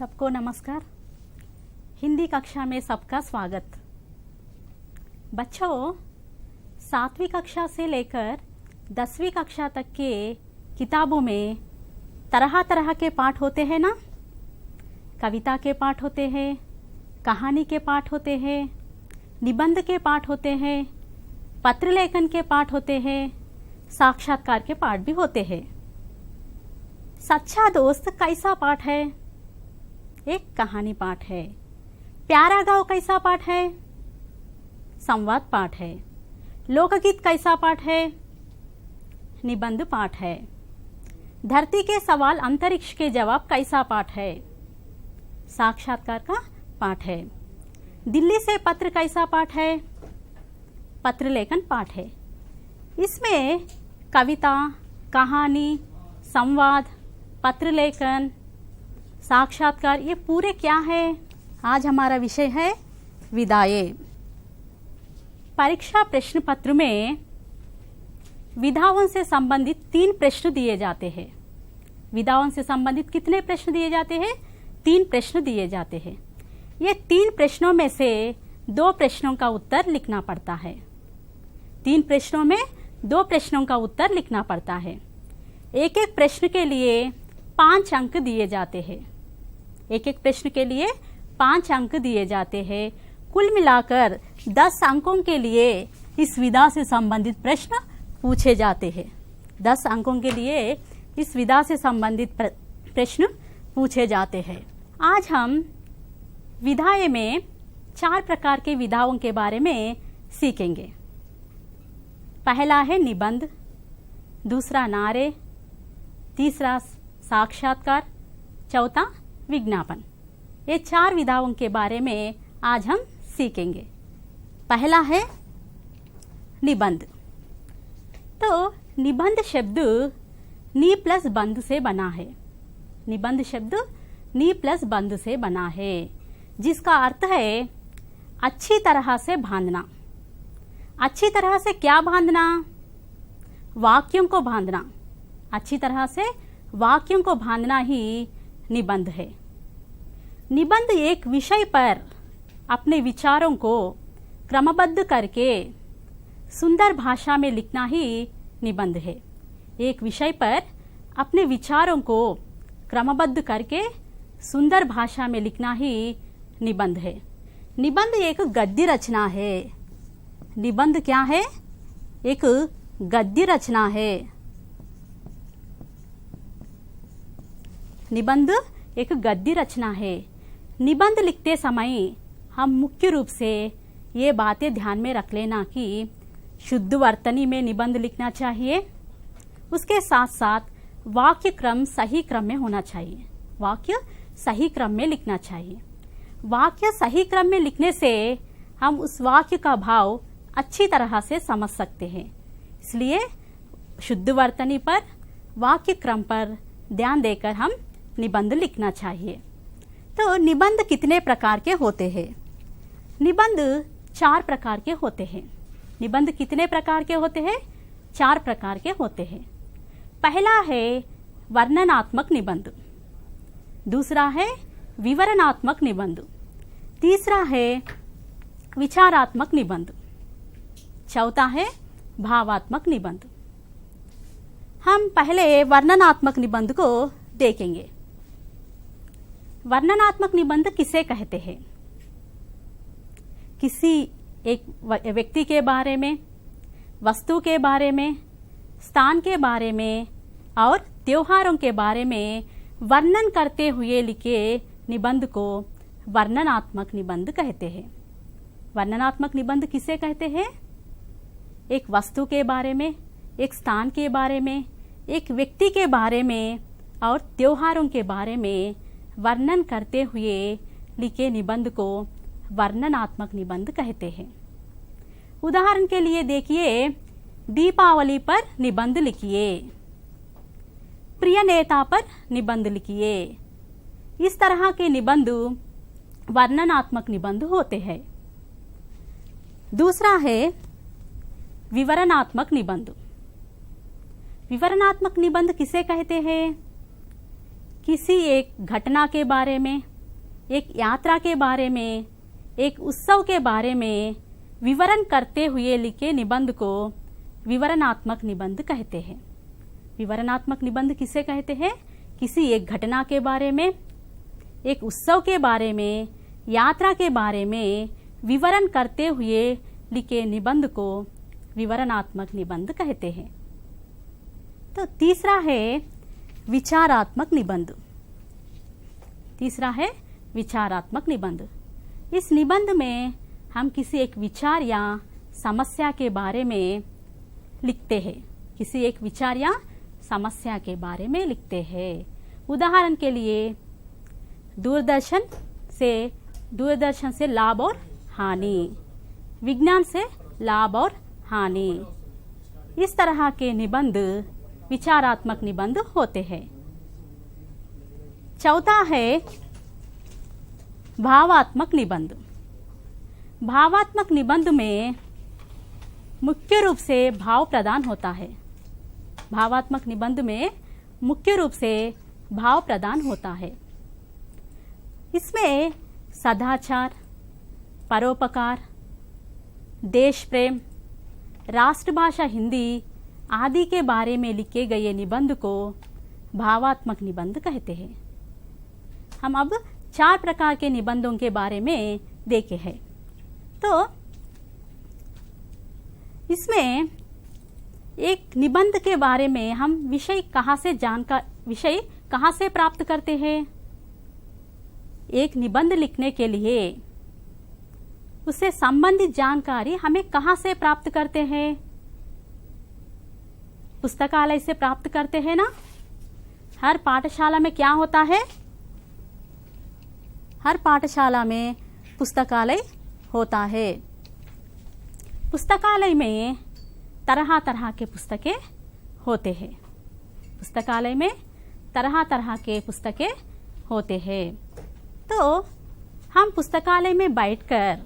सबको नमस्कार। हिंदी कक्षा में सबका स्वागत। बच्चों, 7वीं कक्षा से लेकर 10वीं कक्षा तक के किताबों में तरह तरह के पाठ होते हैं ना। कविता के पाठ होते हैं, कहानी के पाठ होते हैं, निबंध के पाठ होते हैं, पत्र लेखन के पाठ होते हैं, साक्षात्कार के पाठ भी होते हैं। सच्चा दोस्त कैसा पाठ है? एक कहानी पाठ है। प्यारा गाँव कैसा पाठ है? संवाद पाठ है। लोकगीत कैसा पाठ है? निबंध पाठ है। धरती के सवाल अंतरिक्ष के जवाब कैसा पाठ है? साक्षात्कार का पाठ है। दिल्ली से पत्र कैसा पाठ है? पत्र लेखन पाठ है। इसमें कविता, कहानी, संवाद, पत्र लेखन, साक्षात्कार, ये पूरे क्या है? आज हमारा विषय है विदाएं। परीक्षा प्रश्न पत्र में विदाओं से संबंधित 3 प्रश्न दिए जाते हैं। विदाओं से संबंधित कितने प्रश्न दिए जाते हैं? 3 प्रश्न दिए जाते हैं। ये 3 प्रश्नों में से 2 प्रश्नों का उत्तर लिखना पड़ता है। 3 प्रश्नों में 2 प्रश्नों का उत्तर लिखना पड़ता है। एक एक प्रश्न के लिए 5 अंक दिए जाते हैं। एक एक प्रश्न के लिए 5 अंक दिए जाते हैं। कुल मिलाकर 10 अंकों के लिए इस विदा से संबंधित प्रश्न पूछे जाते हैं। 10 अंकों के लिए इस विदा से संबंधित प्रश्न पूछे जाते हैं। आज हम विदाएं में 4 प्रकार के विदाओं के बारे में सीखेंगे। पहला है निबंध, दूसरा नारे, तीसरा साक्षात्कार, चौथा विज्ञापन। ये 4 विधाओं के बारे में आज हम सीखेंगे। पहला है निबंध। तो निबंध शब्द नी प्लस बंध से बना है। निबंध शब्द नी प्लस बंध से बना है, जिसका अर्थ है अच्छी तरह से बांधना। अच्छी तरह से क्या बांधना? वाक्यों को बांधना। अच्छी तरह से वाक्यों को बांधना ही निबंध है। निबंध एक विषय पर अपने विचारों को क्रमबद्ध करके सुंदर भाषा में लिखना ही निबंध है। एक विषय पर अपने विचारों को क्रमबद्ध करके सुंदर भाषा में लिखना ही निबंध है। निबंध एक गद्य रचना है। निबंध क्या है? एक गद्य रचना है। निबंध एक गद्य रचना है। निबंध लिखते समय हम मुख्य रूप से ये बातें ध्यान में रख लेना कि शुद्ध वर्तनी में निबंध लिखना चाहिए। उसके साथ साथ वाक्य क्रम सही क्रम में होना चाहिए। वाक्य सही क्रम में लिखना चाहिए। वाक्य सही क्रम में लिखने से हम उस वाक्य का भाव अच्छी तरह से समझ सकते हैं। इसलिए शुद्ध वर्तनी पर, वाक्य क्रम पर ध्यान देकर हम निबंध लिखना चाहिए। तो निबंध कितने प्रकार के होते हैं? निबंध 4 प्रकार के होते हैं। निबंध कितने प्रकार के होते हैं? 4 प्रकार के होते हैं। पहला है वर्णनात्मक निबंध, दूसरा है विवरणात्मक निबंध, तीसरा है विचारात्मक निबंध, चौथा है भावात्मक निबंध। हम पहले वर्णनात्मक निबंध को देखेंगे। वर्णनात्मक निबंध किसे कहते हैं? किसी एक व्यक्ति के बारे में, वस्तु के बारे में, स्थान के बारे में और त्योहारों के बारे में वर्णन करते हुए लिखे निबंध को वर्णनात्मक निबंध कहते हैं। वर्णनात्मक निबंध किसे कहते हैं? एक वस्तु के बारे में, एक स्थान के बारे में, एक व्यक्ति के बारे में और त्योहारों के बारे में वर्णन करते हुए लिखे निबंध को वर्णनात्मक निबंध कहते हैं। उदाहरण के लिए देखिए, दीपावली पर निबंध लिखिए, प्रिय नेता पर निबंध लिखिए। इस तरह के निबंध वर्णनात्मक निबंध होते हैं। दूसरा है विवरणात्मक निबंध। विवरणात्मक निबंध किसे कहते हैं? किसी एक घटना के बारे में, एक यात्रा के बारे में, एक उत्सव के बारे में विवरण करते हुए लिखे निबंध को विवरणात्मक निबंध कहते हैं। विवरणात्मक निबंध किसे कहते हैं? किसी एक घटना के बारे में, एक उत्सव के बारे में, यात्रा के बारे में विवरण करते हुए लिखे निबंध को विवरणात्मक निबंध कहते हैं। तो तीसरा है विचारात्मक निबंध। तीसरा है विचारात्मक निबंध। इस निबंध में हम किसी एक विचार या समस्या के बारे में लिखते हैं। किसी एक विचार या समस्या के बारे में लिखते हैं। उदाहरण के लिए दूरदर्शन से लाभ और हानि, विज्ञान से लाभ और हानि, इस तरह के निबंध विचारात्मक निबंध होते हैं। चौथा है भावात्मक निबंध। भावात्मक निबंध में मुख्य रूप से भाव प्रदान होता है। भावात्मक निबंध में मुख्य रूप से भाव प्रदान होता है। इसमें सदाचार, परोपकार, देश प्रेम, राष्ट्रभाषा हिंदी आदि के बारे में लिखे गए निबंध को भावात्मक निबंध कहते हैं। हम अब 4 प्रकार के निबंधों के बारे में देखे हैं। तो इसमें एक निबंध के बारे में हम विषय कहाँ से प्राप्त करते हैं? एक निबंध लिखने के लिए उससे संबंधित जानकारी हमें कहाँ से प्राप्त करते हैं? पुस्तकालय से प्राप्त करते हैं ना। हर पाठशाला में क्या होता है? हर पाठशाला में पुस्तकालय होता है। पुस्तकालय में तरह तरह के पुस्तकें होते हैं। पुस्तकालय में तरह तरह के पुस्तकें होते हैं। तो हम पुस्तकालय में बैठकर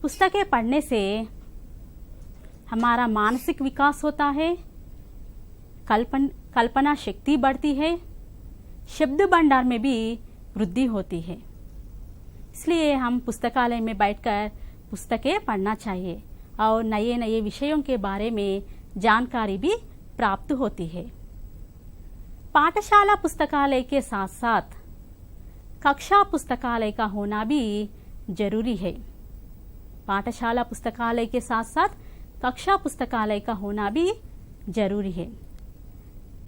पुस्तकें पढ़ने से हमारा मानसिक विकास होता है, कल्पना शक्ति बढ़ती है, शब्द भंडार में भी वृद्धि होती है। इसलिए हम पुस्तकालय में बैठकर पुस्तकें पढ़ना चाहिए और नए नए विषयों के बारे में जानकारी भी प्राप्त होती है। पाठशाला पुस्तकालय के साथ साथ कक्षा पुस्तकालय का होना भी जरूरी है। पाठशाला पुस्तकालय के साथ साथ कक्षा पुस्तकालय का होना भी जरूरी है,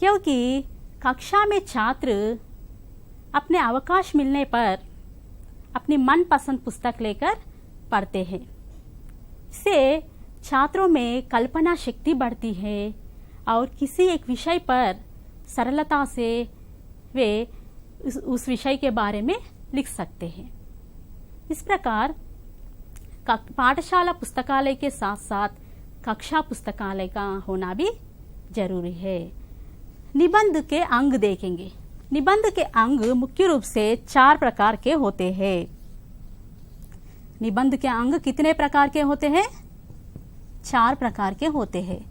क्योंकि कक्षा में छात्र अपने अवकाश मिलने पर अपनी मनपसंद पुस्तक लेकर पढ़ते हैं। इससे छात्रों में कल्पना शक्ति बढ़ती है और किसी एक विषय पर सरलता से वे उस विषय के बारे में लिख सकते हैं। इस प्रकार पाठशाला पुस्तकालय के साथ साथ कक्षा पुस्तकालय का होना भी जरूरी है। निबंध के अंग देखेंगे। निबंध के अंग मुख्य रूप से 4 प्रकार के होते हैं। निबंध के अंग कितने प्रकार के होते हैं? 4 प्रकार के होते हैं।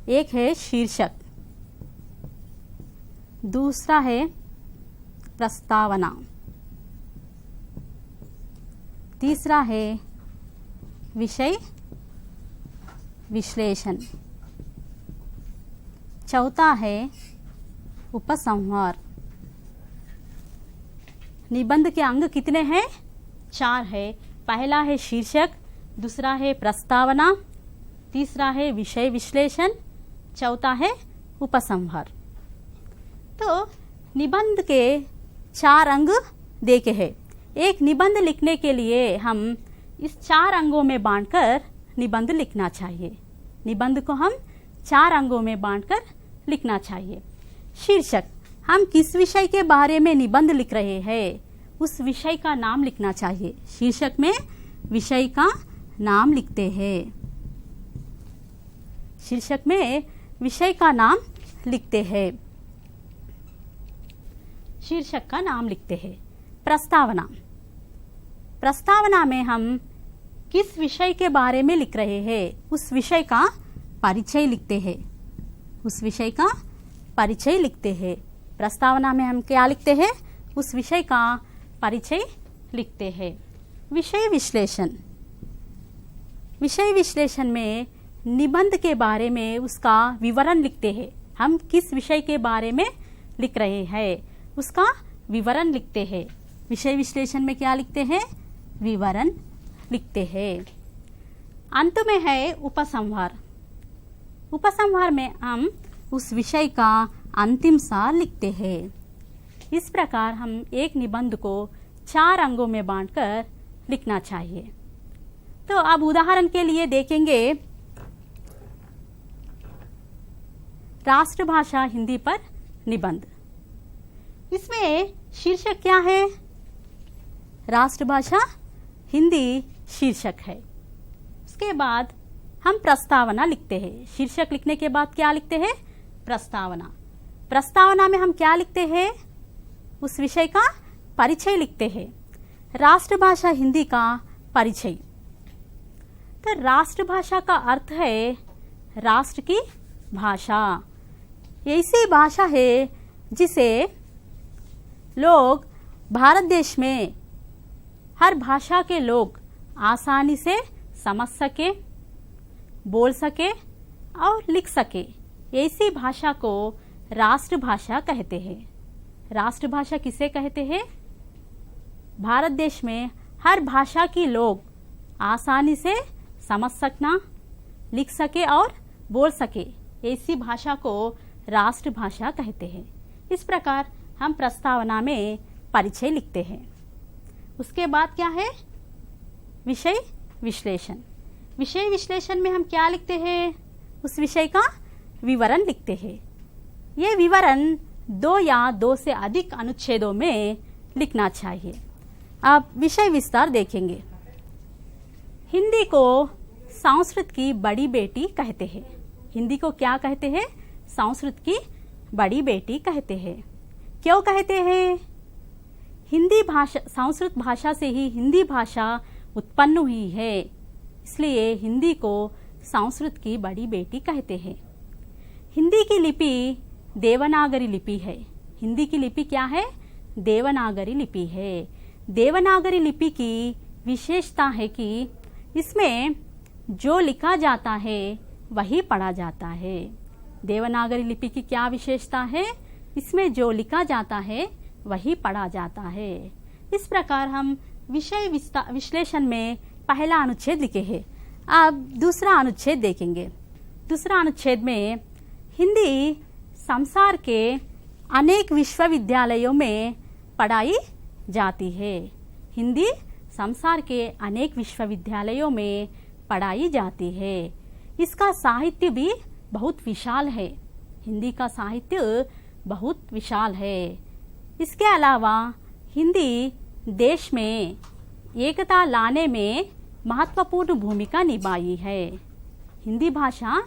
एक है शीर्षक, दूसरा है प्रस्तावना, तीसरा है विषय विश्लेषण, चौथा है उपसंहार। निबंध के अंग कितने हैं? 4 है। पहला है शीर्षक, दूसरा है प्रस्तावना, तीसरा है विषय विश्लेषण, चौथा है उपसंहार। तो निबंध के 4 अंग देखे हैं। एक निबंध लिखने के लिए हम इस 4 अंगों में बांटकर निबंध लिखना चाहिए। निबंध को हम 4 अंगों में बांटकर लिखना चाहिए। शीर्षक, हम किस विषय के बारे में निबंध लिख रहे हैं उस विषय का नाम लिखना चाहिए। शीर्षक में विषय का नाम लिखते हैं। शीर्षक में विषय का नाम लिखते हैं। शीर्षक का नाम लिखते हैं। प्रस्तावना, प्रस्तावना में हम किस विषय के बारे में लिख रहे हैं उस विषय का परिचय लिखते हैं। उस विषय का परिचय लिखते हैं। प्रस्तावना में हम क्या लिखते हैं? उस विषय का परिचय लिखते हैं। विषय विश्लेषण, विषय विश्लेषण में निबंध के बारे में उसका विवरण लिखते हैं। हम किस विषय के बारे में लिख रहे हैं उसका विवरण लिखते हैं। विषय विश्लेषण में क्या लिखते हैं? विवरण लिखते हैं। अंत में है उपसंहार। उपसंहार में हम उस विषय का अंतिम सार लिखते हैं। इस प्रकार हम एक निबंध को 4 अंगों में बांटकर लिखना चाहिए। तो अब उदाहरण के लिए देखेंगे राष्ट्रभाषा हिंदी पर निबंध। इसमें शीर्षक क्या है? राष्ट्रभाषा हिंदी शीर्षक है। उसके बाद हम प्रस्तावना लिखते हैं। शीर्षक लिखने के बाद क्या लिखते हैं? प्रस्तावना। प्रस्तावना में हम क्या लिखते हैं? उस विषय का परिचय लिखते हैं। राष्ट्रभाषा हिंदी का परिचय। तो राष्ट्रभाषा का अर्थ है राष्ट्र की भाषा। ऐसी भाषा है जिसे लोग भारत देश में हर भाषा के लोग आसानी से समझ सके, बोल सके और लिख सके। ऐसी भाषा को राष्ट्रभाषा कहते हैं। राष्ट्रभाषा किसे कहते हैं? भारत देश में हर भाषा की लोग आसानी से समझ सकना, लिख सके और बोल सके, ऐसी भाषा को राष्ट्रभाषा कहते हैं। इस प्रकार हम प्रस्तावना में परिचय लिखते हैं। उसके बाद क्या है? विषय विश्लेषण। विषय विश्लेषण में हम क्या लिखते हैं? उस विषय का विवरण लिखते हैं। ये विवरण 2 या 2 से अधिक अनुच्छेदों में लिखना चाहिए। अब विषय विस्तार देखेंगे। हिंदी को संस्कृत की बड़ी बेटी कहते हैं। हिंदी को क्या कहते हैं? संस्कृत की बड़ी बेटी कहते हैं। क्यों कहते हैं? हिंदी भाषा, संस्कृत भाषा से ही हिंदी भाषा उत्पन्न हुई है, इसलिए हिंदी को संस्कृत की बड़ी बेटी कहते हैं। हिंदी की लिपि देवनागरी लिपि है। हिंदी की लिपि क्या है? देवनागरी लिपि है। देवनागरी लिपि की विशेषता है कि इसमें जो लिखा जाता है वही पढ़ा जाता है। देवनागरी लिपि की क्या विशेषता है? इसमें जो लिखा जाता है वही पढ़ा जाता है। इस प्रकार हम विषय विश्लेषण में पहला अनुच्छेद लिखे हैं। अब दूसरा अनुच्छेद देखेंगे। दूसरा अनुच्छेद में हिंदी संसार के अनेक विश्वविद्यालयों में पढ़ाई जाती है। हिंदी संसार के अनेक विश्वविद्यालयों में पढ़ाई जाती है। इसका साहित्य भी बहुत विशाल है। हिंदी का साहित्य बहुत विशाल है। इसके अलावा हिंदी देश में एकता लाने में महत्वपूर्ण भूमिका निभाई है। हिंदी भाषा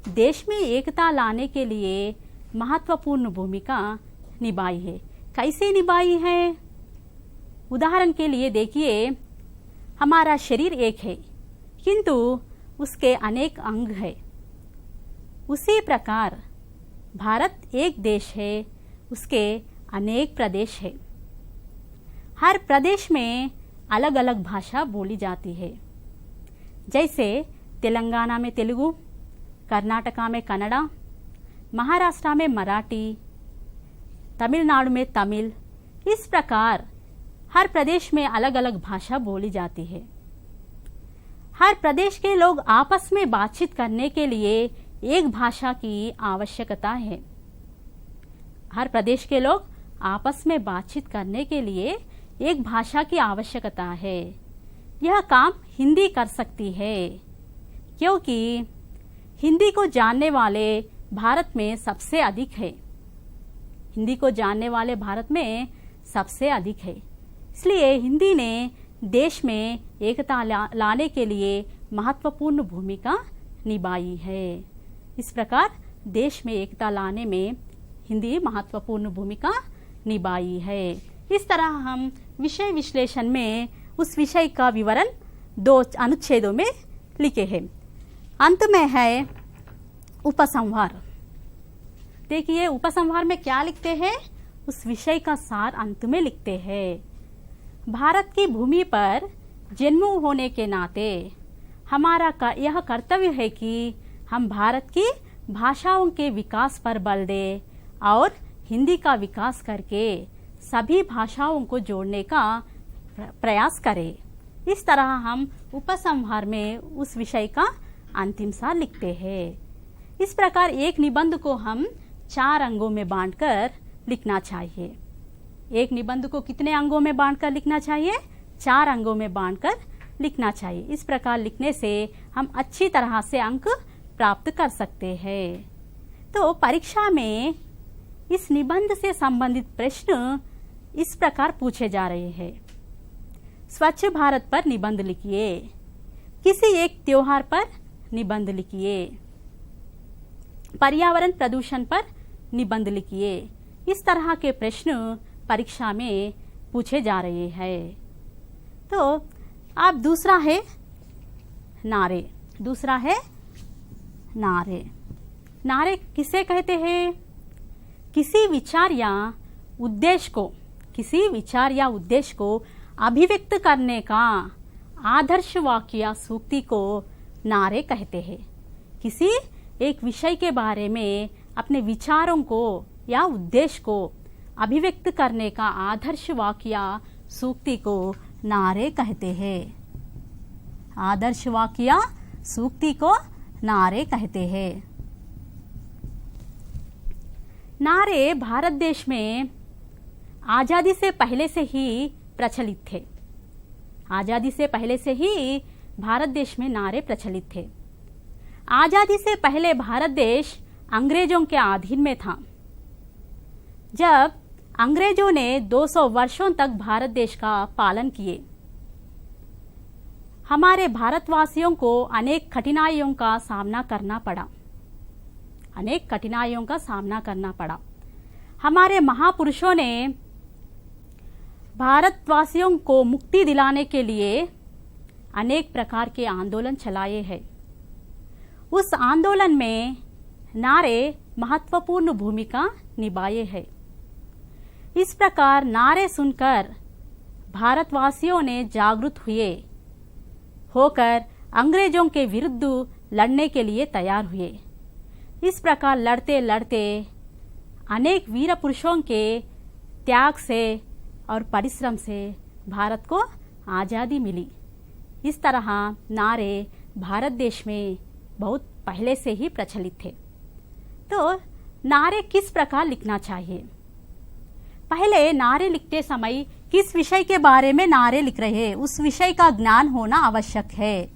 देश में एकता लाने के लिए महत्वपूर्ण भूमिका निभाई है। कैसे निभाई है? उदाहरण के लिए देखिए, हमारा शरीर एक है किंतु उसके अनेक अंग है। उसी प्रकार भारत एक देश है, उसके अनेक प्रदेश है। हर प्रदेश में अलग अलग भाषा बोली जाती है। जैसे तेलंगाना में तेलुगु, कर्नाटका में कन्नड़ा, महाराष्ट्र में मराठी, तमिलनाडु में तमिल। इस प्रकार हर प्रदेश में अलग अलग भाषा बोली जाती है। हर प्रदेश के लोग आपस में बातचीत करने के लिए एक भाषा की आवश्यकता है। हर प्रदेश के लोग आपस में बातचीत करने के लिए एक भाषा की आवश्यकता है। यह काम हिंदी कर सकती है क्योंकि हिंदी को जानने वाले भारत में सबसे अधिक है। हिंदी को जानने वाले भारत में सबसे अधिक है। इसलिए हिंदी ने देश में एकता लाने के लिए महत्वपूर्ण भूमिका निभाई है। इस प्रकार देश में एकता लाने में हिंदी महत्वपूर्ण भूमिका निभाई है। इस तरह हम विषय विश्लेषण में उस विषय का विवरण 2 अनुच्छेदों में लिखे हैं। अंत में है उपसंहार। देखिए उपसंहार में क्या लिखते हैं? उस विषय का सार अंत में लिखते हैं। भारत की भूमि पर जन्म होने के नाते हमारा यह कर्तव्य है कि हम भारत की भाषाओं के विकास पर बल दें और हिंदी का विकास करके सभी भाषाओं को जोड़ने का प्रयास करें। इस तरह हम उपसंहार में उस विषय का अंतिम सार लिखते हैं। इस प्रकार एक निबंध को हम 4 अंगों में बांटकर लिखना चाहिए। एक निबंध को कितने अंगों में बांटकर लिखना चाहिए? 4 अंगों में बांटकर लिखना चाहिए। इस प्रकार लिखने से हम अच्छी तरह से अंक प्राप्त कर सकते हैं। तो परीक्षा में इस निबंध से संबंधित प्रश्न इस प्रकार पूछे जा रहे हैं। स्वच्छ भारत पर निबंध लिखिए, किसी एक त्योहार पर निबंध लिखिए, पर्यावरण प्रदूषण पर निबंध लिखिए। इस तरह के प्रश्न परीक्षा में पूछे जा रहे हैं। तो अब दूसरा है नारे। दूसरा है नारे। नारे किसे कहते हैं? किसी विचार या उद्देश्य को अभिव्यक्त करने का आदर्श वाक्य या सूक्ति को नारे कहते हैं। किसी एक विषय के बारे में अपने विचारों को या उद्देश्य को अभिव्यक्त करने का आदर्श वाक्य या सूक्ति को नारे कहते हैं। आदर्श वाक्य या सूक्ति को नारे कहते हैं। नारे भारत देश में आजादी से पहले से ही प्रचलित थे। आजादी से पहले से ही भारत देश में नारे प्रचलित थे। आजादी से पहले भारत देश अंग्रेजों के अधीन में था। जब अंग्रेजों ने 200 वर्षों तक भारत देश का पालन किए, हमारे भारतवासियों को अनेक कठिनाइयों का सामना करना पड़ा। हमारे महापुरुषों ने भारतवासियों को मुक्ति दिलाने के लिए अनेक प्रकार के आंदोलन चलाए हैं। उस आंदोलन में नारे महत्वपूर्ण भूमिका निभाए हैं। इस प्रकार नारे सुनकर भारतवासियों ने जागरूक होकर अंग्रेजों के विरुद्ध लड़ने के लिए तैयार हुए। इस प्रकार लड़ते लड़ते अनेक वीर पुरुषों के त्याग से और परिश्रम से भारत को आज़ादी मिली। इस तरह नारे भारत देश में बहुत पहले से ही प्रचलित थे। तो नारे किस प्रकार लिखना चाहिए? पहले नारे लिखते समय किस विषय के बारे में नारे लिख रहे हैं उस विषय का ज्ञान होना आवश्यक है।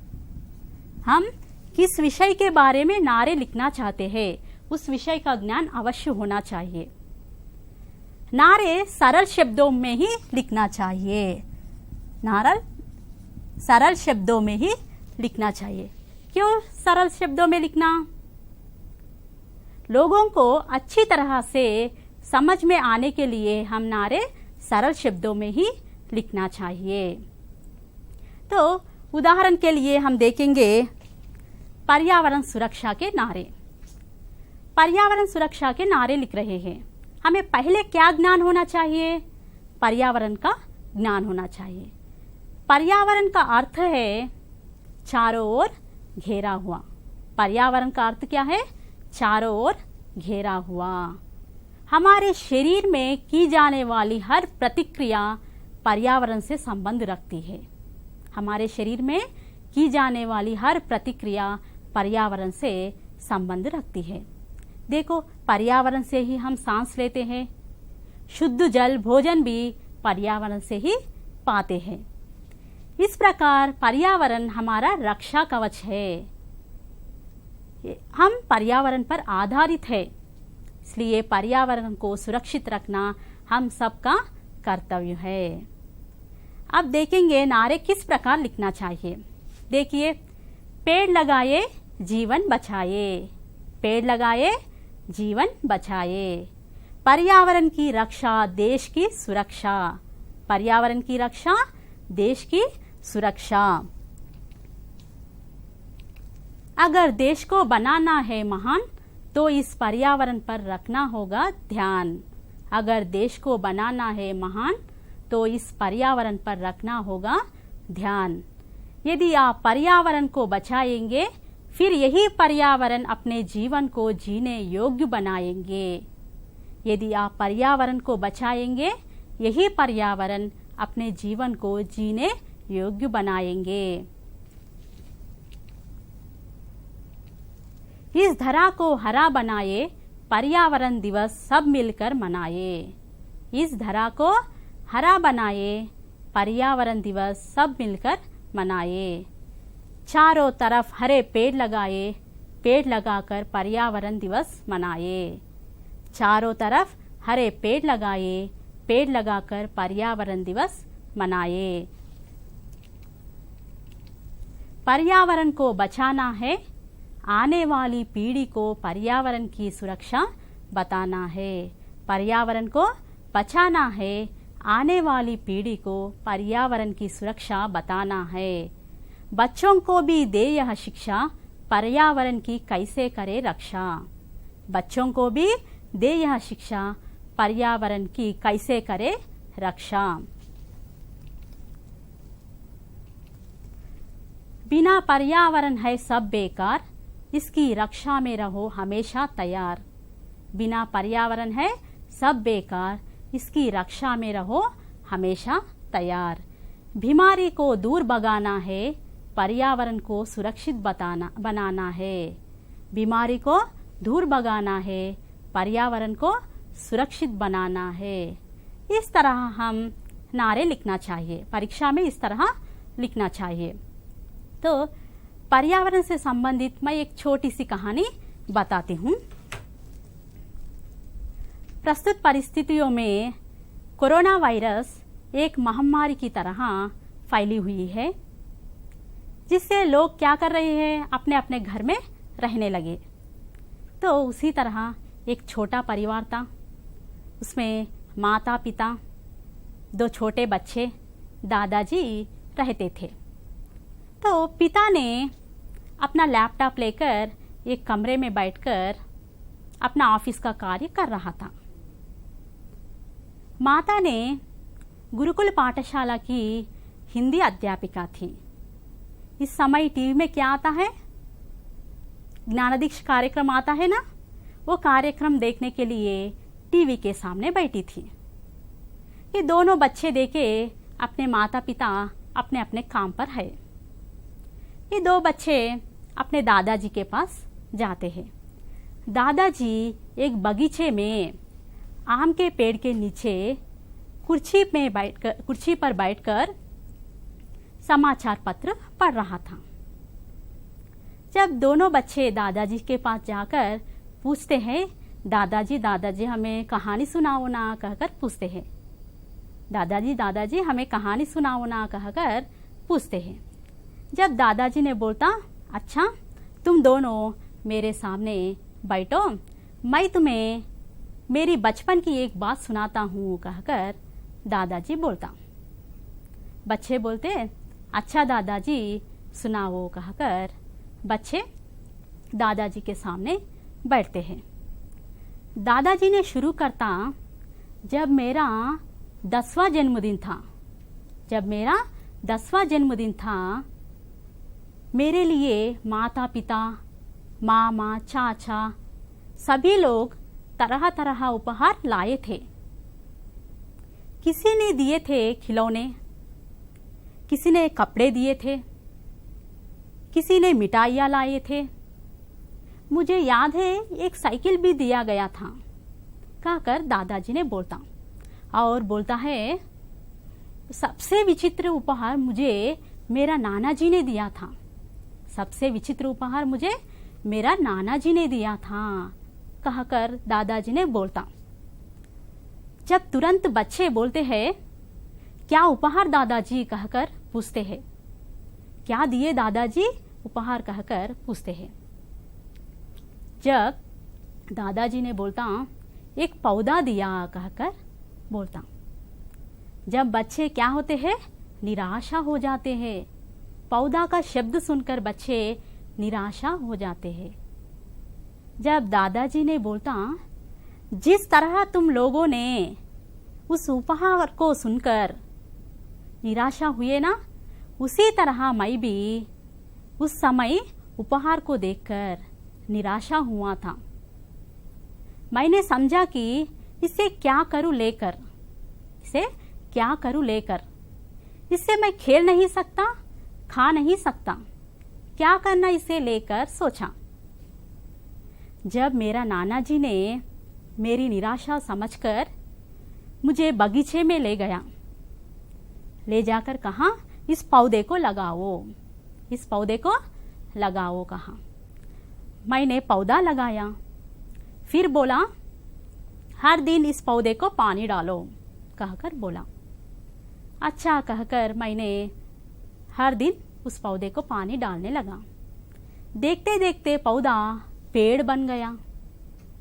हम किस विषय के बारे में नारे लिखना चाहते हैं उस विषय का ज्ञान अवश्य होना चाहिए। नारे सरल शब्दों में ही लिखना चाहिए। नारे सरल शब्दों में ही लिखना चाहिए। क्यों सरल शब्दों में लिखना? लोगों को अच्छी तरह से समझ में आने के लिए हम नारे सरल शब्दों में ही लिखना चाहिए। तो उदाहरण के लिए हम देखेंगे पर्यावरण सुरक्षा के नारे। पर्यावरण सुरक्षा के नारे लिख रहे हैं। हमें पहले क्या ज्ञान होना चाहिए? पर्यावरण का ज्ञान होना चाहिए। पर्यावरण का अर्थ है चारों ओर घेरा हुआ। पर्यावरण का अर्थ क्या है? चारों ओर घेरा हुआ। हमारे शरीर में की जाने वाली हर प्रतिक्रिया पर्यावरण से संबंध रखती है। हमारे शरीर में की जाने वाली हर प्रतिक्रिया पर्यावरण से संबंध रखती है। देखो, पर्यावरण से ही हम सांस लेते हैं। शुद्ध जल, भोजन भी पर्यावरण से ही पाते हैं। इस प्रकार पर्यावरण हमारा रक्षा कवच है। हम पर्यावरण पर आधारित है, इसलिए पर्यावरण को सुरक्षित रखना हम सबका कर्तव्य है। अब देखेंगे नारे किस प्रकार लिखना चाहिए। देखिए, पेड़ लगाए जीवन बचाए। पेड़ लगाए जीवन बचाए। पर्यावरण की रक्षा देश की सुरक्षा। पर्यावरण की रक्षा देश की सुरक्षा। अगर देश को बनाना है महान तो इस पर्यावरण पर रखना होगा ध्यान। अगर देश को बनाना है महान तो इस पर्यावरण पर रखना होगा ध्यान। यदि आप पर्यावरण को बचाएंगे, फिर यही पर्यावरण अपने जीवन को जीने योग्य बनाएंगे। यदि आप पर्यावरण को बचाएंगे, यही पर्यावरण अपने जीवन को जीने योग्य बनाएंगे। इस धरा को हरा बनाए, पर्यावरण दिवस सब मिलकर मनाए। इस धरा को हरा बनाए, पर्यावरण दिवस सब मिलकर मनाए। चारों तरफ हरे पेड़ लगाए, पेड़ लगाकर पर्यावरण दिवस मनाए। चारों तरफ हरे पेड़ लगाए, पेड़ लगाकर पर्यावरण दिवस मनाए। पर्यावरण को बचाना है, आने वाली पीढ़ी को पर्यावरण की सुरक्षा बताना है। पर्यावरण को बचाना है, आने वाली पीढ़ी को पर्यावरण की सुरक्षा बताना है। बच्चों को भी दे यह शिक्षा, पर्यावरण की कैसे करे रक्षा। बच्चों को भी दे यह शिक्षा, पर्यावरण की कैसे करे रक्षा। बिना पर्यावरण है सब बेकार, इसकी रक्षा में रहो हमेशा तैयार। बिना पर्यावरण है सब बेकार, इसकी रक्षा में रहो हमेशा तैयार। बीमारी को दूर भगाना है, पर्यावरण को सुरक्षित बनाना है। बीमारी को दूर भगाना है, पर्यावरण को सुरक्षित बनाना है। इस तरह हम नारे लिखना चाहिए, परीक्षा में इस तरह लिखना चाहिए। तो पर्यावरण से संबंधित मैं एक छोटी सी कहानी बताती हूँ। प्रस्तुत परिस्थितियों में कोरोना वायरस एक महामारी की तरह फैली हुई है, जिससे लोग क्या कर रहे हैं, अपने अपने घर में रहने लगे। तो उसी तरह एक छोटा परिवार था, उसमें माता पिता, दो छोटे बच्चे, दादाजी रहते थे। तो पिता ने अपना लैपटॉप लेकर एक कमरे में बैठकर अपना ऑफिस का कार्य कर रहा था। माता ने गुरुकुल पाठशाला की हिंदी अध्यापिका थी। इस समय टीवी में क्या आता है, ज्ञानदीक्ष कार्यक्रम आता है ना, वो कार्यक्रम देखने के लिए टीवी के सामने बैठी थी। ये दोनों बच्चे देखे अपने माता पिता अपने अपने काम पर है। ये दो बच्चे अपने दादाजी के पास जाते हैं। दादाजी एक बगीचे में आम के पेड़ के नीचे कुर्सी पर बैठकर समाचार पत्र पढ़ रहा था। जब दोनों बच्चे दादाजी के पास जाकर पूछते हैं, दादाजी हमें कहानी सुनाओ ना, कहकर पूछते हैं। दादाजी हमें कहानी सुनाओ ना, कहकर पूछते हैं। जब दादाजी ने बोलता, अच्छा तुम दोनों मेरे सामने बैठो, मैं तुम्हें मेरी बचपन की एक बात सुनाता हूँ, कहकर दादाजी बोलता। बच्चे बोलते, अच्छा दादाजी सुनाओ, कहकर बच्चे दादाजी के सामने बैठते हैं। दादाजी ने शुरू करता, जब मेरा 10वां जन्मदिन था, मेरे लिए माता पिता, मामा, चाचा सभी लोग तरह तरह उपहार लाए थे। किसी ने दिए थे खिलौने, किसी ने कपड़े दिए थे, किसी ने मिठाइयाँ लाए थे। मुझे याद है एक साइकिल भी दिया गया था, कहकर दादाजी ने बोलता। और बोलता है, सबसे विचित्र उपहार मुझे मेरा नाना जी ने दिया था। सबसे विचित्र उपहार मुझे मेरा नाना जी ने दिया था, कहकर दादाजी ने बोलता। जब तुरंत बच्चे बोलते हैं, क्या उपहार दादाजी, कहकर पूछते हैं। क्या दिए दादाजी उपहार, कहकर पूछते हैं। जब दादाजी ने बोलता, एक पौधा दिया, कहकर बोलता। जब बच्चे क्या होते हैं, निराशा हो जाते हैं। पौधा का शब्द सुनकर बच्चे निराशा हो जाते हैं। जब दादाजी ने बोलता, जिस तरह तुम लोगों ने उस उपहार को सुनकर निराशा हुए ना, उसी तरह मैं भी उस समय उपहार को देखकर निराशा हुआ था। मैंने समझा कि इसे क्या करूं लेकर, इससे मैं खेल नहीं सकता, खा नहीं सकता, क्या करना इसे लेकर सोचा। जब मेरा नाना जी ने मेरी निराशा समझकर मुझे बगीचे में ले गया, ले जाकर कहा इस पौधे को लगाओ कहा। मैंने पौधा लगाया, फिर बोला हर दिन इस पौधे को पानी डालो कहकर बोला। अच्छा कहकर मैंने हर दिन उस पौधे को पानी डालने लगा। देखते देखते पौधा पेड़ बन गया।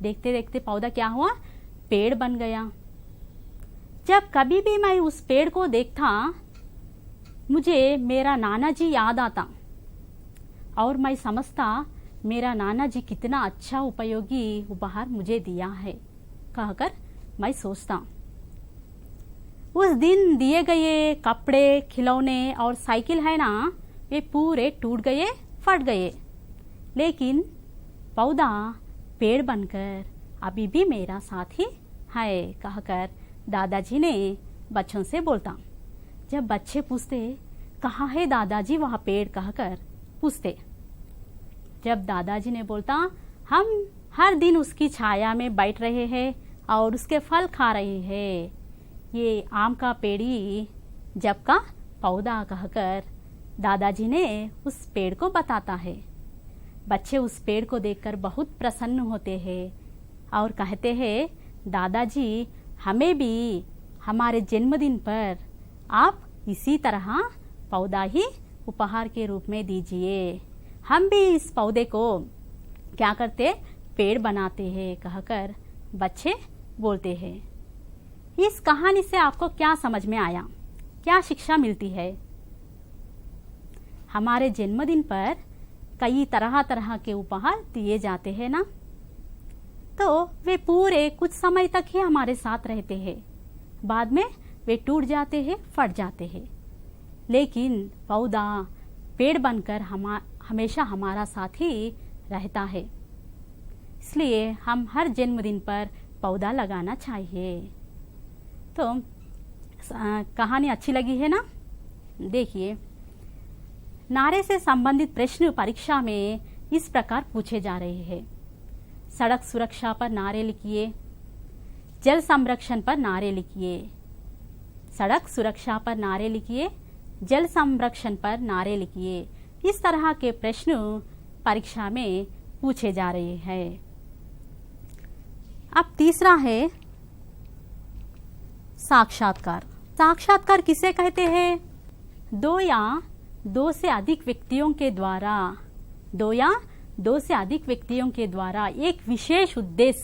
पौधा क्या हुआ? पेड़ बन गया। जब कभी भी मैं उस पेड़ को देखता, मुझे मेरा नाना जी याद आता और मैं समझता मेरा नाना जी कितना अच्छा उपयोगी उपहार मुझे दिया है कहकर मैं सोचता। उस दिन दिए गए कपड़े, खिलौने और साइकिल है ना, वे पूरे टूट गए, फट गए, लेकिन पौधा पेड़ बनकर अभी भी मेरा साथी है कहकर दादाजी ने बच्चों से बोलता। जब बच्चे पूछते कहाँ है दादाजी वह पेड़ कहकर पूछते, जब दादाजी ने बोलता हम हर दिन उसकी छाया में बैठ रहे हैं और उसके फल खा रहे हैं, ये आम का पेड़ी जब का पौधा कहकर दादाजी ने उस पेड़ को बताता है। बच्चे उस पेड़ को देखकर बहुत प्रसन्न होते हैं और कहते हैं दादाजी हमें भी हमारे जन्मदिन पर आप इसी तरह पौधा ही उपहार के रूप में दीजिए, हम भी इस पौधे को क्या करते, पेड़ बनाते हैं कहकर बच्चे बोलते हैं। इस कहानी से आपको क्या समझ में आया, क्या शिक्षा मिलती है? हमारे जन्मदिन पर कई तरह तरह के उपहार दिए जाते हैं ना, तो वे पूरे कुछ समय तक ही हमारे साथ रहते हैं, बाद में वे टूट जाते हैं, फट जाते हैं, लेकिन पौधा पेड़ बनकर हमेशा हमारा साथ ही रहता है। इसलिए हम हर जन्मदिन पर पौधा लगाना चाहिए। तो कहानी अच्छी लगी है ना? देखिए, नारे से संबंधित प्रश्न परीक्षा में इस प्रकार पूछे जा रहे हैं। सड़क सुरक्षा पर नारे लिखिए, जल संरक्षण पर नारे लिखिए। सड़क सुरक्षा पर नारे लिखिए, जल संरक्षण पर नारे लिखिए। इस तरह के प्रश्न परीक्षा में पूछे जा रहे हैं। अब तीसरा है साक्षात्कार। साक्षात्कार किसे कहते हैं? दो या दो से अधिक व्यक्तियों के द्वारा एक विशेष उद्देश्य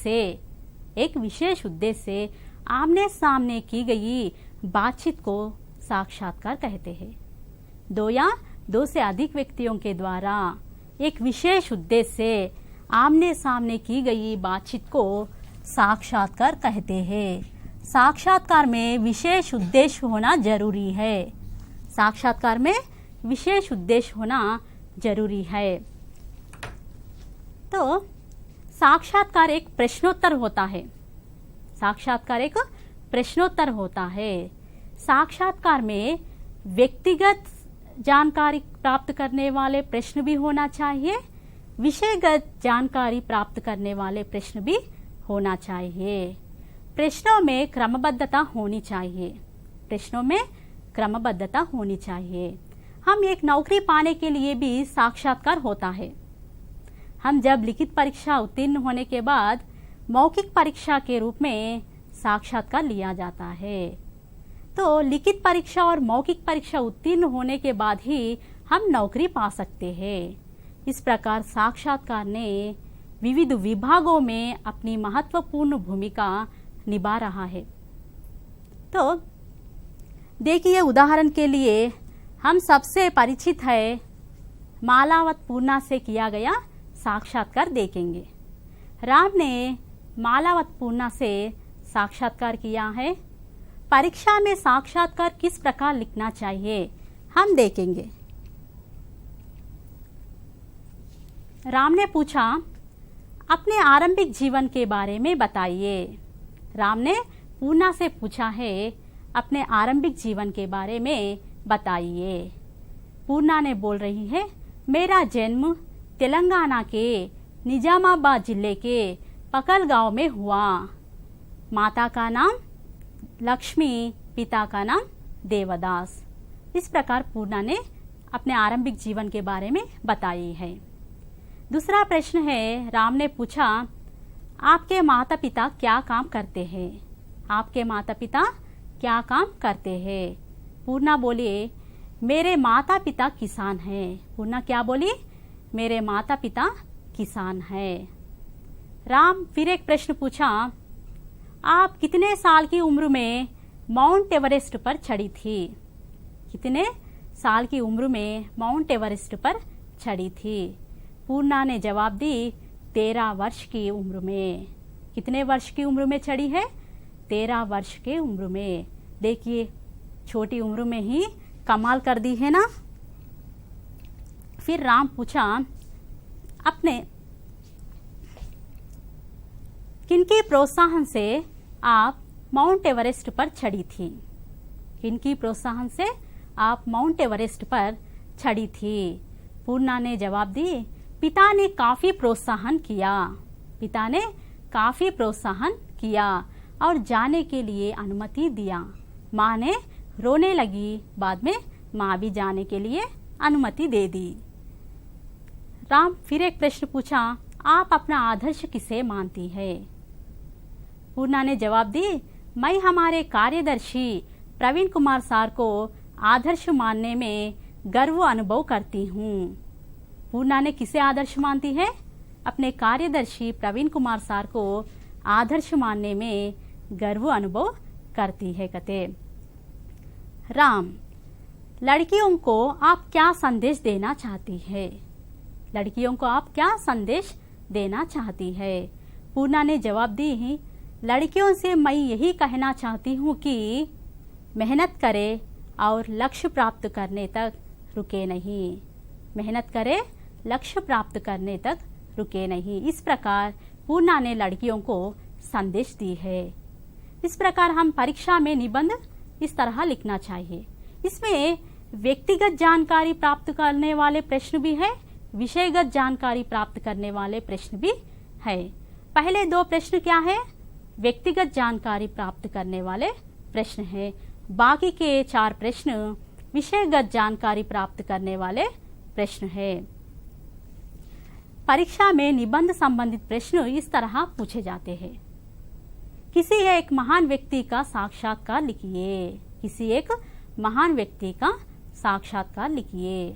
से आमने सामने की गई बातचीत को साक्षात्कार कहते हैं। दो या दो से अधिक व्यक्तियों के द्वारा एक विशेष उद्देश्य से आमने सामने की गई बातचीत को साक्षात्कार कहते हैं। साक्षात्कार में विशेष उद्देश्य होना जरूरी है। साक्षात्कार में विशेष उद्देश्य होना जरूरी है। तो साक्षात्कार एक प्रश्नोत्तर होता है। साक्षात्कार में व्यक्तिगत जानकारी प्राप्त करने वाले प्रश्न भी होना चाहिए, विषयगत जानकारी प्राप्त करने वाले प्रश्न भी होना चाहिए। प्रश्नों में क्रमबद्धता होनी चाहिए। हम एक नौकरी पाने के लिए भी साक्षात्कार होता है। हम जब लिखित परीक्षा उत्तीर्ण होने के बाद मौखिक परीक्षा के रूप में साक्षात्कार लिया जाता है। तो लिखित परीक्षा और मौखिक परीक्षा उत्तीर्ण होने के बाद ही हम नौकरी पा सकते हैं। इस प्रकार साक्षात्कार ने विविध विभागों में अपनी महत्वपूर्ण भूमिका निभा रहा है। तो देखिए, उदाहरण के लिए हम सबसे परिचित है मालावत पूर्णा से किया गया साक्षात्कार देखेंगे। राम ने मालावत पूर्णा से साक्षात्कार किया है। परीक्षा में साक्षात्कार किस प्रकार लिखना चाहिए हम देखेंगे। राम ने पूछा, अपने आरंभिक जीवन के बारे में बताइए। राम ने पूर्णा से पूछा है, अपने आरंभिक जीवन के बारे में बताइए। पूर्णा ने बोल रही है, मेरा जन्म तेलंगाना के निजामाबाद जिले के पकल गांव में हुआ। माता का नाम लक्ष्मी, पिता का नाम देवदास। इस प्रकार पूर्णा ने अपने आरंभिक जीवन के बारे में बताई है। दूसरा प्रश्न है, राम ने पूछा, आपके माता पिता क्या काम करते हैं? आपके माता पिता क्या काम करते हैं? पूर्णा बोली, मेरे माता पिता किसान हैं। पूर्णा क्या बोली? मेरे माता पिता किसान हैं। राम फिर एक प्रश्न पूछा, आप कितने साल की उम्र में माउंट एवरेस्ट पर चढ़ी थी? कितने साल की उम्र में माउंट एवरेस्ट पर चढ़ी थी? पूर्णा ने जवाब दी, 13 वर्ष की उम्र में। कितने वर्ष की उम्र में चढ़ी है? 13 वर्ष के उम्र में। देखिए, छोटी उम्र में ही कमाल कर दी है ना। फिर राम पूछा, अपने किनके प्रोत्साहन से आप माउंट एवरेस्ट पर चढ़ी थी? किनकी प्रोत्साहन से आप माउंट एवरेस्ट पर चढ़ी थी? पूर्णा ने जवाब दी, पिता ने काफी प्रोत्साहन किया। पिता ने काफी प्रोत्साहन किया और जाने के लिए अनुमति दिया। माँ ने रोने लगी, बाद में माँ भी जाने के लिए अनुमति दे दी। राम फिर एक प्रश्न पूछा, आप अपना आदर्श किसे मानती है? पूर्णा ने जवाब दी, मैं हमारे कार्यदर्शी प्रवीण कुमार सर को आदर्श मानने में गर्व अनुभव करती हूँ। पूर्णा ने किसे आदर्श मानती है? अपने कार्यदर्शी प्रवीण कुमार सर को आदर्श मानने में गर्व अनुभव करती है। कहते, राम, लड़कियों को आप क्या संदेश देना चाहती है? लड़कियों को आप क्या संदेश देना चाहती है? पूर्णा ने जवाब दी, लड़कियों से मैं यही कहना चाहती हूँ कि मेहनत करे और लक्ष्य प्राप्त करने तक रुके नहीं। मेहनत करे, लक्ष्य प्राप्त करने तक रुके नहीं। इस प्रकार पूर्णा ने लड़कियों को संदेश दी है। इस प्रकार हम परीक्षा में निबंध इस तरह लिखना चाहिए। इसमें व्यक्तिगत जानकारी प्राप्त करने वाले प्रश्न भी है, विषयगत जानकारी प्राप्त करने वाले प्रश्न भी है। पहले 2 प्रश्न क्या है? व्यक्तिगत जानकारी प्राप्त करने वाले प्रश्न है। बाकी के 4 प्रश्न विषयगत जानकारी प्राप्त करने वाले प्रश्न है। परीक्षा में निबंध संबंधित प्रश्न इस तरह पूछे जाते हैं। किसी एक महान व्यक्ति का साक्षात्कार लिखिए। किसी एक महान व्यक्ति का साक्षात्कार लिखिए।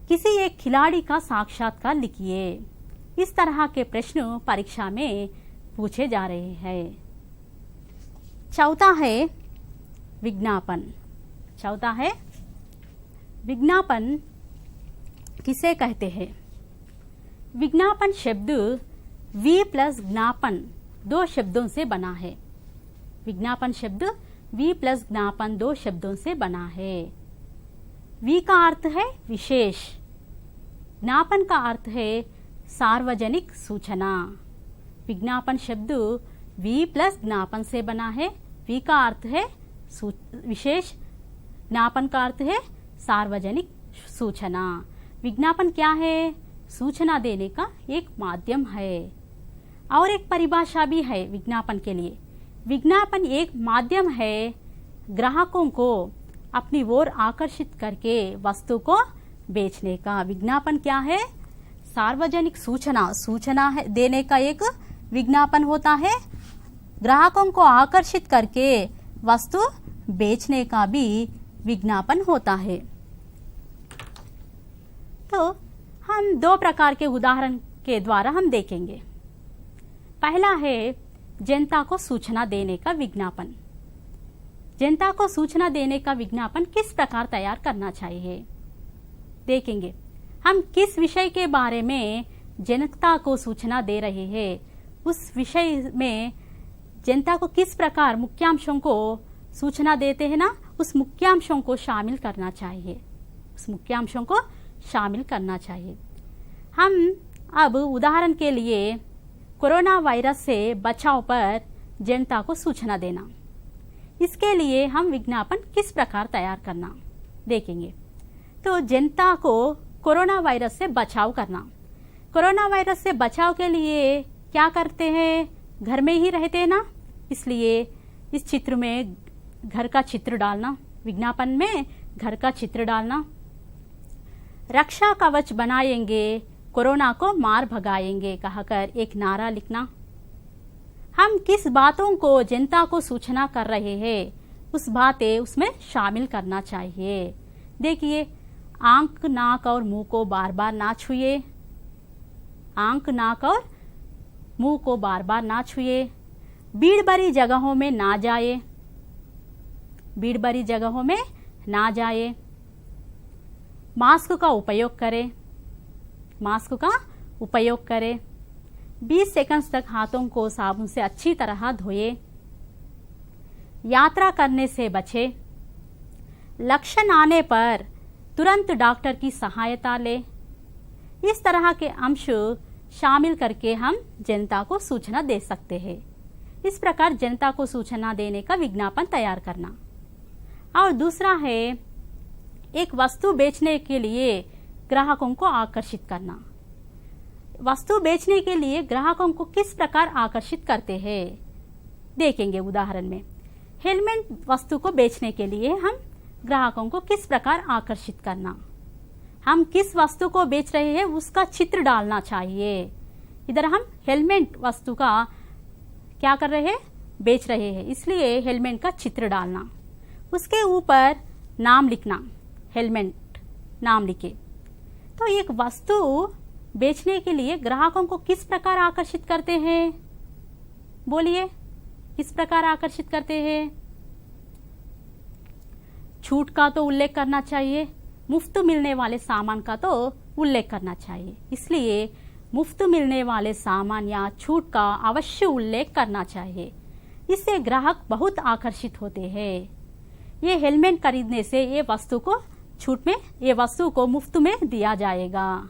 किसी एक खिलाड़ी का साक्षात्कार लिखिए। इस तरह के प्रश्न परीक्षा में पूछे जा रहे हैं। चौथा है विज्ञापन। चौथा है विज्ञापन किसे कहते हैं? विज्ञापन शब्द वी प्लस ज्ञापन 2 शब्दों से बना है। विज्ञापन शब्द वी प्लस ज्ञापन 2 शब्दों से बना है। वी का अर्थ है विशेष, ज्ञापन का अर्थ है सार्वजनिक सूचना। विज्ञापन शब्द वी प्लस ज्ञापन से बना है। वी का अर्थ है विशेष, ज्ञापन का अर्थ है सार्वजनिक सूचना। विज्ञापन क्या है? सूचना देने का एक माध्यम है। और एक परिभाषा भी है विज्ञापन के लिए। विज्ञापन एक माध्यम है ग्राहकों को अपनी ओर आकर्षित करके वस्तु को बेचने का। विज्ञापन क्या है? सार्वजनिक सूचना, सूचना है देने का एक विज्ञापन होता है। ग्राहकों को आकर्षित करके वस्तु बेचने का भी विज्ञापन होता है। तो हम 2 प्रकार के उदाहरण के द्वारा हम देखेंगे। पहला है जनता को सूचना देने का विज्ञापन। जनता को सूचना देने का विज्ञापन किस प्रकार तैयार करना चाहिए देखेंगे। हम किस विषय के बारे में जनता को सूचना दे रहे हैं, उस विषय में जनता को किस प्रकार मुख्यांशों को सूचना देते हैं ना, उस मुख्यांशों को शामिल करना चाहिए, उस मुख्यांशों को शामिल करना चाहिए। हम अब उदाहरण के लिए कोरोना वायरस से बचाव पर जनता को सूचना देना, इसके लिए हम विज्ञापन किस प्रकार तैयार करना देखेंगे। तो जनता को कोरोना वायरस से बचाव करना, कोरोना वायरस से बचाव के लिए क्या करते हैं, घर में ही रहते हैं ना, इसलिए इस चित्र में घर का चित्र डालना, विज्ञापन में घर का चित्र डालना। रक्षा कवच बनाएंगे, कोरोना को मार भगाएंगे कहकर एक नारा लिखना। हम किस बातों को जनता को सूचना कर रहे हैं, उस बातें उसमें शामिल करना चाहिए। देखिए, आंख, नाक और मुंह को बार बार ना छुए, आंख, नाक और मुंह को बार बार ना छुए, भीड़ भरी जगहों में ना जाए, भीड़ भरी जगहों में ना जाए, मास्क का उपयोग करें, मास्क का उपयोग करें, 20 सेकंड तक हाथों को साबुन से अच्छी तरह धोए, यात्रा करने से बचे, लक्षण आने पर तुरंत डॉक्टर की सहायता ले। इस तरह के अंश शामिल करके हम जनता को सूचना दे सकते हैं। इस प्रकार जनता को सूचना देने का विज्ञापन तैयार करना। और दूसरा है, एक वस्तु बेचने के लिए ग्राहकों को आकर्षित करना। वस्तु बेचने के लिए ग्राहकों को किस प्रकार आकर्षित करते हैं देखेंगे उदाहरण में। हेलमेट वस्तु को बेचने के लिए हम ग्राहकों को किस प्रकार आकर्षित करना, हम किस वस्तु को बेच रहे हैं उसका चित्र डालना चाहिए। इधर हम हेलमेट वस्तु का क्या कर रहे हैं, बेच रहे हैं, इसलिए हेलमेट का चित्र डालना, उसके ऊपर नाम लिखना, हेलमेट नाम लिखे। तो एक वस्तु बेचने के लिए ग्राहकों को किस प्रकार आकर्षित करते हैं, बोलिए किस प्रकार आकर्षित करते हैं। छूट का तो उल्लेख करना चाहिए, मुफ्त मिलने वाले सामान का तो उल्लेख करना चाहिए, इसलिए मुफ्त मिलने वाले सामान या छूट का अवश्य उल्लेख करना चाहिए। इससे ग्राहक बहुत आकर्षित होते हैं। ये हेलमेट खरीदने से ये वस्तु को छूट में, ये वस्तु को मुफ्त में दिया जाएगा,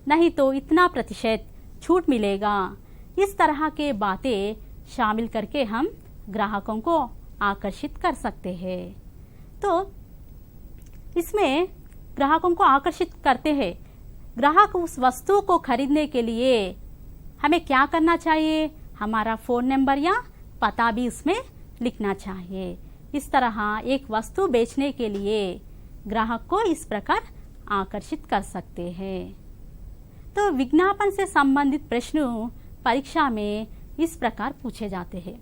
नहीं तो इतना प्रतिशत छूट मिलेगा। इस तरह के बातें शामिल करके हम ग्राहकों को आकर्षित कर सकते हैं। तो इसमें ग्राहकों को आकर्षित करते हैं। ग्राहक उस वस्तु को खरीदने के लिए हमें क्या करना चाहिए, हमारा फोन नंबर या पता भी उसमें लिखना चाहिए। इस तरह एक वस्तु बेचने के लिए ग्राहक को इस प्रकार आकर्षित कर सकते हैं। तो विज्ञापन से संबंधित प्रश्न परीक्षा में इस प्रकार पूछे जाते हैं।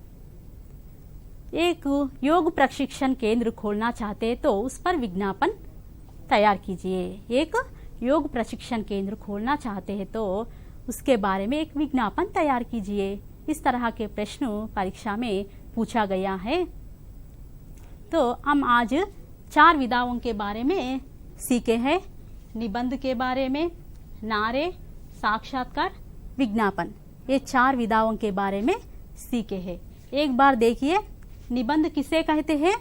एक योग प्रशिक्षण केंद्र खोलना चाहते हैं तो उस पर विज्ञापन तैयार कीजिए। एक योग प्रशिक्षण केंद्र खोलना चाहते हैं तो उसके बारे में एक विज्ञापन तैयार कीजिए। इस तरह के प्रश्न परीक्षा में पूछा गया है। तो हम आज 4 विधाओं के बारे में सीखे हैं, निबंध के बारे में, नारे, साक्षात्कार, विज्ञापन, ये 4 विधाओं के बारे में सीखे हैं। एक बार देखिए, निबंध किसे कहते हैं,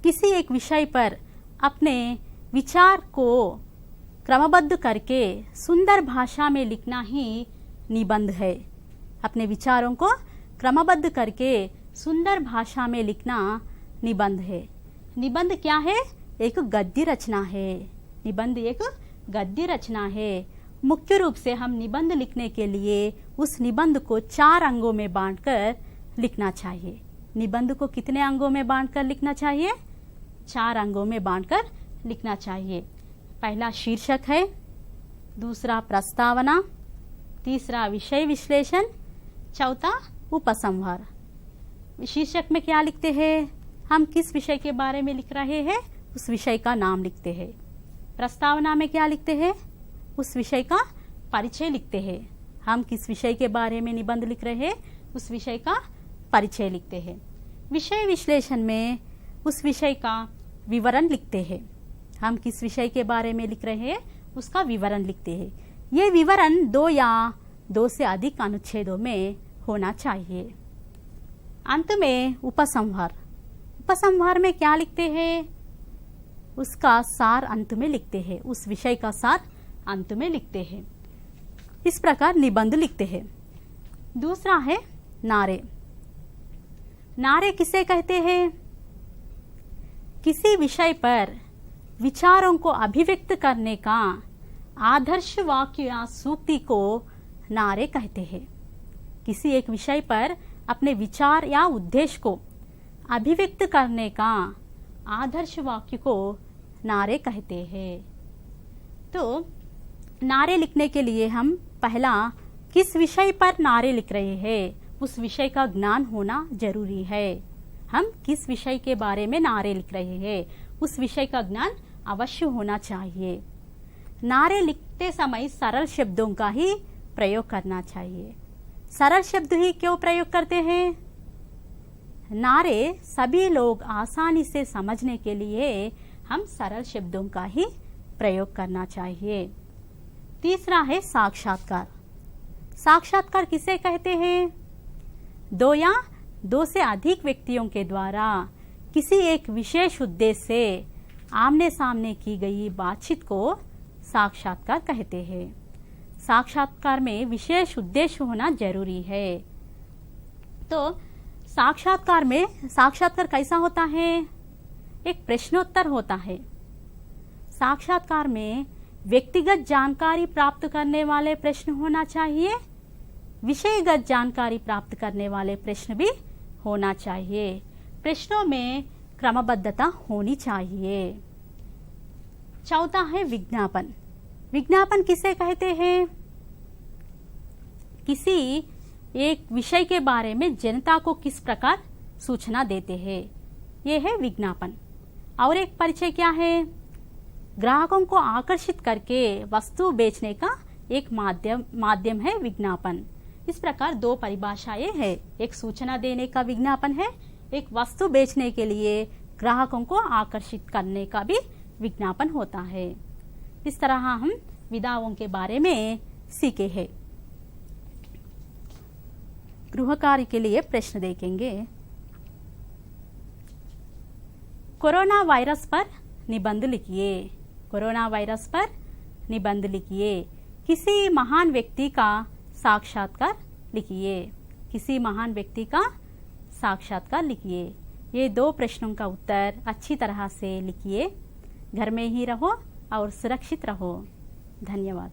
किसी एक विषय पर अपने विचार को क्रमबद्ध करके सुंदर भाषा में लिखना ही निबंध है। अपने विचारों को क्रमबद्ध करके सुंदर भाषा में लिखना निबंध है। निबंध क्या है, एक गद्य रचना है। निबंध एक गद्य रचना है। मुख्य रूप से हम निबंध लिखने के लिए उस निबंध को 4 अंगों में बांटकर लिखना चाहिए। निबंध को कितने अंगों में बांटकर लिखना चाहिए, 4 अंगों में बांटकर लिखना चाहिए। पहला शीर्षक है, दूसरा प्रस्तावना, तीसरा विषय विश्लेषण, चौथा उपसंहार। शीर्षक में क्या लिखते हैं, हम किस विषय के बारे में लिख रहे हैं उस विषय का नाम लिखते हैं। प्रस्तावना में क्या लिखते हैं, उस विषय का परिचय लिखते हैं। हम किस विषय के बारे में निबंध लिख रहे हैं उस विषय का परिचय लिखते हैं। विषय विश्लेषण में उस विषय का विवरण लिखते हैं। हम किस विषय के बारे में लिख रहे हैं उसका विवरण लिखते हैं। ये विवरण 2 या 2 से अधिक अनुच्छेदों में होना चाहिए। अंत में उपसंहार। उपसंहार में क्या लिखते हैं? उसका सार अंत में लिखते हैं, उस विषय का सार अंत में लिखते हैं। इस प्रकार निबंध लिखते हैं। दूसरा है नारे। नारे किसे कहते हैं? किसी विषय पर विचारों को अभिव्यक्त करने का आदर्श वाक्य या सूक्ति को नारे कहते हैं। किसी एक विषय पर अपने विचार या उद्देश्य को अभिव्यक्त करने का आदर्श वाक्य को नारे कहते हैं। तो नारे लिखने के लिए हम पहला किस विषय पर नारे लिख रहे हैं उस विषय का ज्ञान होना जरूरी है। हम किस विषय के बारे में नारे लिख रहे हैं उस विषय का ज्ञान अवश्य होना चाहिए। नारे लिखते समय सरल शब्दों का ही प्रयोग करना चाहिए। सरल शब्द ही क्यों प्रयोग करते हैं? नारे सभी लोग आसानी से समझने के लिए हम सरल शब्दों का ही प्रयोग करना चाहिए। तीसरा है साक्षात्कार। साक्षात्कार किसे कहते हैं? दो या दो से अधिक व्यक्तियों के द्वारा किसी एक विशेष उद्देश्य से आमने सामने की गई बातचीत को साक्षात्कार कहते हैं। साक्षात्कार में विशेष उद्देश्य होना जरूरी है। तो साक्षात्कार कैसा होता है? एक प्रश्नोत्तर होता है। साक्षात्कार में व्यक्तिगत जानकारी प्राप्त करने वाले प्रश्न होना चाहिए, विषयगत जानकारी प्राप्त करने वाले प्रश्न भी होना चाहिए। प्रश्नों में क्रमबद्धता होनी चाहिए। चौथा है विज्ञापन। विज्ञापन किसे कहते हैं? किसी एक विषय के बारे में जनता को किस प्रकार सूचना देते हैं, यह है विज्ञापन। और एक परिचय क्या है? ग्राहकों को आकर्षित करके वस्तु बेचने का एक माध्यम है विज्ञापन। इस प्रकार दो परिभाषाएं हैं। एक सूचना देने का विज्ञापन है, एक वस्तु बेचने के लिए ग्राहकों को आकर्षित करने का भी विज्ञापन होता है। इस तरह हम विधाओं के बारे में सीखे हैं। गृह कार्य के लिए प्रश्न देखेंगे। कोरोना वायरस पर निबंध लिखिए। कोरोना वायरस पर निबंध लिखिए। किसी महान व्यक्ति का साक्षात्कार लिखिए। किसी महान व्यक्ति का साक्षात्कार लिखिए। ये दो प्रश्नों का उत्तर अच्छी तरह से लिखिए। घर में ही रहो और सुरक्षित रहो। धन्यवाद।